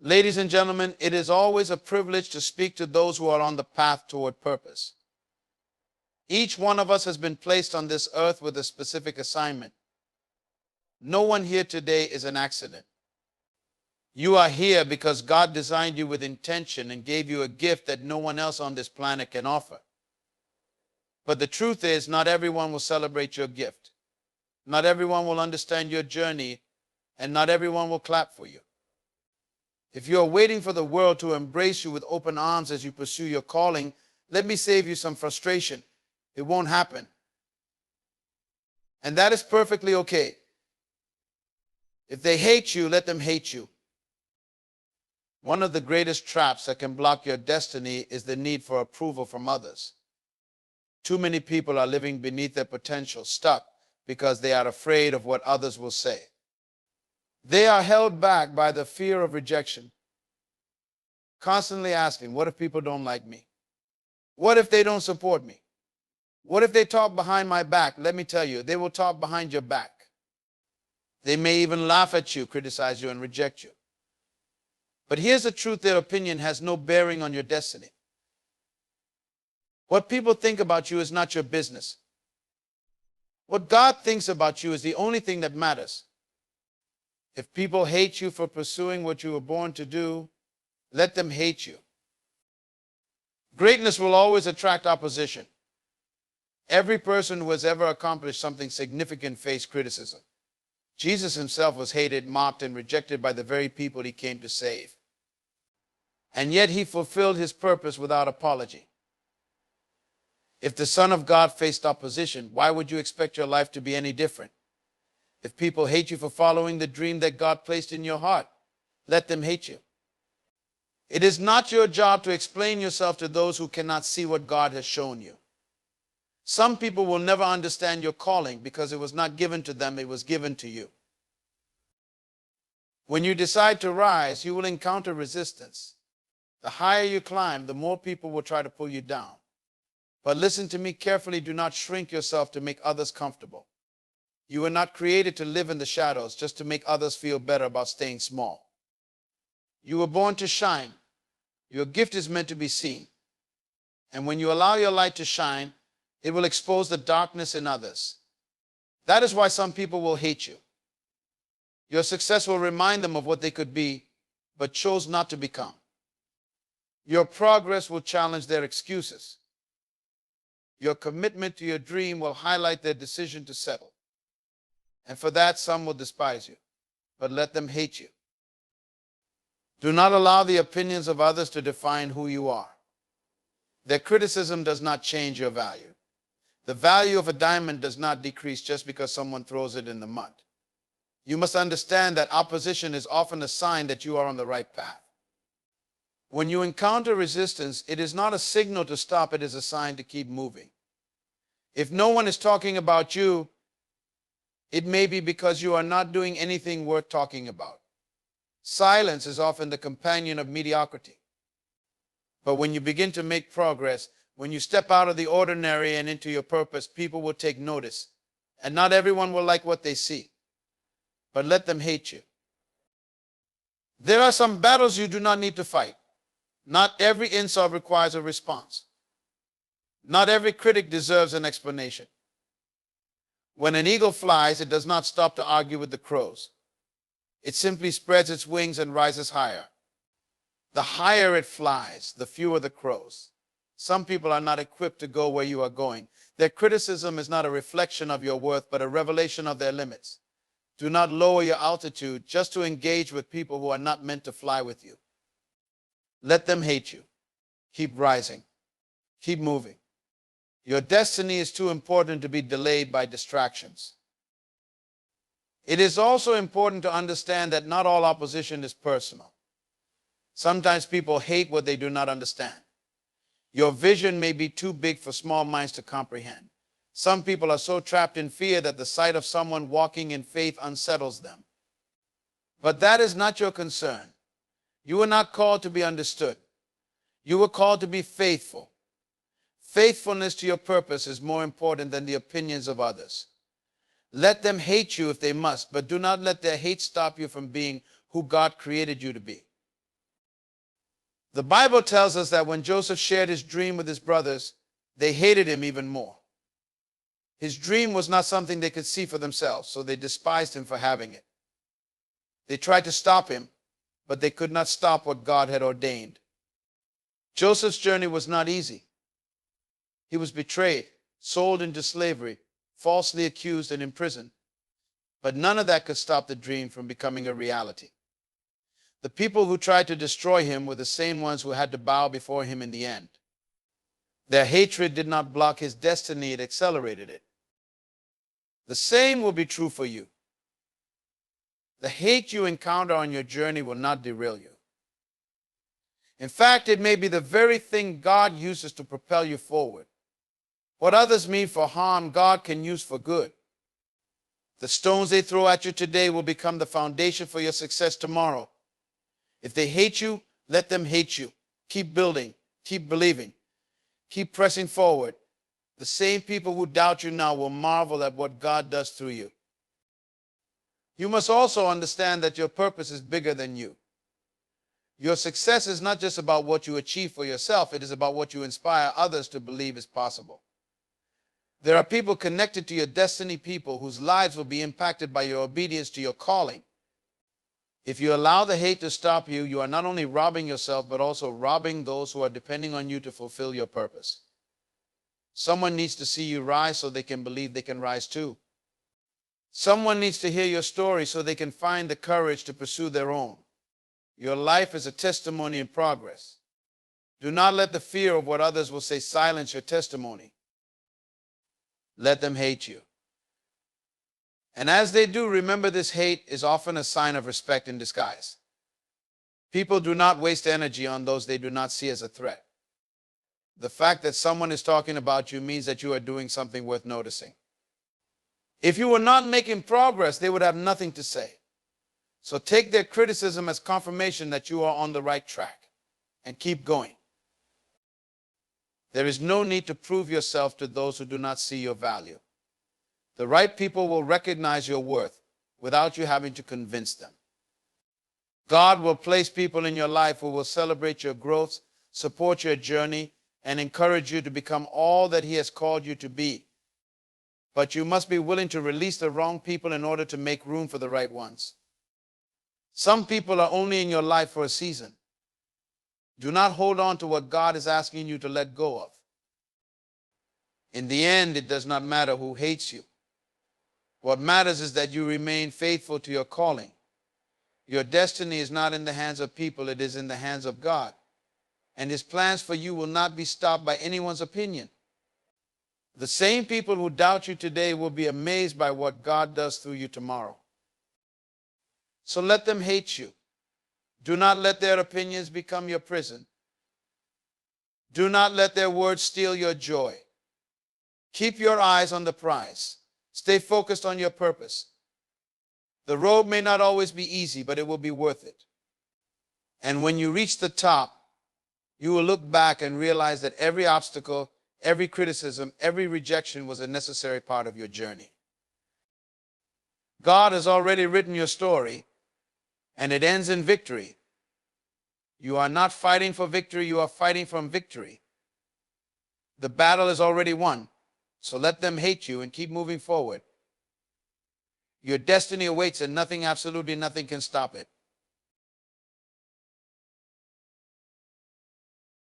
Ladies and gentlemen, it is always a privilege to speak to those who are on the path toward purpose. Each one of us has been placed on this earth with a specific assignment. No one here today is an accident. You are here because God designed you with intention and gave you a gift that no one else on this planet can offer. But the truth is, not everyone will celebrate your gift. Not everyone will understand your journey, and not everyone will clap for you. If you are waiting for the world to embrace you with open arms as you pursue your calling, let me save you some frustration. It won't happen. And that is perfectly okay. If they hate you, let them hate you. One of the greatest traps that can block your destiny is the need for approval from others. Too many people are living beneath their potential, stuck because they are afraid of what others will say. They are held back by the fear of rejection, constantly asking, what if people don't like me? What if they don't support me? What if they talk behind my back? Let me tell you, they will talk behind your back. They may even laugh at you, criticize you, and reject you. But here's the truth: their opinion has no bearing on your destiny. What people think about you is not your business. What God thinks about you is the only thing that matters. If people hate you for pursuing what you were born to do, let them hate you. Greatness will always attract opposition. Every person who has ever accomplished something significant faced criticism. Jesus himself was hated, mocked, and rejected by the very people he came to save. And yet he fulfilled his purpose without apology. If the Son of God faced opposition, why would you expect your life to be any different? If people hate you for following the dream that God placed in your heart, let them hate you. It is not your job to explain yourself to those who cannot see what God has shown you. Some people will never understand your calling because it was not given to them, it was given to you. When you decide to rise, you will encounter resistance. The higher you climb, the more people will try to pull you down. But listen to me carefully, do not shrink yourself to make others comfortable. You were not created to live in the shadows just to make others feel better about staying small. You were born to shine. Your gift is meant to be seen. And when you allow your light to shine, it will expose the darkness in others. That is why some people will hate you. Your success will remind them of what they could be, but chose not to become. Your progress will challenge their excuses. Your commitment to your dream will highlight their decision to settle. And for that, some will despise you, but let them hate you. Do not allow the opinions of others to define who you are. Their criticism does not change your value. The value of a diamond does not decrease just because someone throws it in the mud. You must understand that opposition is often a sign that you are on the right path. When you encounter resistance, it is not a signal to stop, it is a sign to keep moving. If no one is talking about you, it may be because you are not doing anything worth talking about. Silence is often the companion of mediocrity. But when you begin to make progress, when you step out of the ordinary and into your purpose, people will take notice. And not everyone will like what they see. But let them hate you. There are some battles you do not need to fight. Not every insult requires a response. Not every critic deserves an explanation. When an eagle flies, it does not stop to argue with the crows. It simply spreads its wings and rises higher. The higher it flies, the fewer the crows. Some people are not equipped to go where you are going. Their criticism is not a reflection of your worth, but a revelation of their limits. Do not lower your altitude just to engage with people who are not meant to fly with you. Let them hate you. Keep rising. Keep moving. Your destiny is too important to be delayed by distractions. It is also important to understand that not all opposition is personal. Sometimes people hate what they do not understand. Your vision may be too big for small minds to comprehend. Some people are so trapped in fear that the sight of someone walking in faith unsettles them. But that is not your concern. You were not called to be understood. You were called to be faithful. Faithfulness to your purpose is more important than the opinions of others. Let them hate you if they must, but do not let their hate stop you from being who God created you to be. The Bible tells us that when Joseph shared his dream with his brothers, they hated him even more. His dream was not something they could see for themselves, so they despised him for having it. They tried to stop him, but they could not stop what God had ordained. Joseph's journey was not easy. He was betrayed, sold into slavery, falsely accused and imprisoned. But none of that could stop the dream from becoming a reality. The people who tried to destroy him were the same ones who had to bow before him in the end. Their hatred did not block his destiny, it accelerated it. The same will be true for you. The hate you encounter on your journey will not derail you. In fact, it may be the very thing God uses to propel you forward. What others mean for harm, God can use for good. The stones they throw at you today will become the foundation for your success tomorrow. If they hate you, let them hate you. Keep building, keep believing, keep pressing forward. The same people who doubt you now will marvel at what God does through you. You must also understand that your purpose is bigger than you. Your success is not just about what you achieve for yourself, it is about what you inspire others to believe is possible. There are people connected to your destiny, people whose lives will be impacted by your obedience to your calling. If you allow the hate to stop you, you are not only robbing yourself, but also robbing those who are depending on you to fulfill your purpose. Someone needs to see you rise so they can believe they can rise too. Someone needs to hear your story so they can find the courage to pursue their own. Your life is a testimony in progress. Do not let the fear of what others will say silence your testimony. Let them hate you. And as they do, remember this hate is often a sign of respect in disguise. People do not waste energy on those they do not see as a threat. The fact that someone is talking about you means that you are doing something worth noticing. If you were not making progress, they would have nothing to say. So take their criticism as confirmation that you are on the right track and keep going. There is no need to prove yourself to those who do not see your value. The right people will recognize your worth without you having to convince them. God will place people in your life who will celebrate your growth, support your journey, and encourage you to become all that He has called you to be. But you must be willing to release the wrong people in order to make room for the right ones. Some people are only in your life for a season. Do not hold on to what God is asking you to let go of. In the end, it does not matter who hates you. What matters is that you remain faithful to your calling. Your destiny is not in the hands of people, it is in the hands of God. And His plans for you will not be stopped by anyone's opinion. The same people who doubt you today will be amazed by what God does through you tomorrow. So let them hate you. Do not let their opinions become your prison. Do not let their words steal your joy. Keep your eyes on the prize. Stay focused on your purpose. The road may not always be easy, but it will be worth it. And when you reach the top, you will look back and realize that every obstacle, every criticism, every rejection was a necessary part of your journey. God has already written your story, and it ends in victory. You are not fighting for victory, you are fighting from victory. The battle is already won, so let them hate you and keep moving forward. Your destiny awaits and nothing, absolutely nothing can stop it.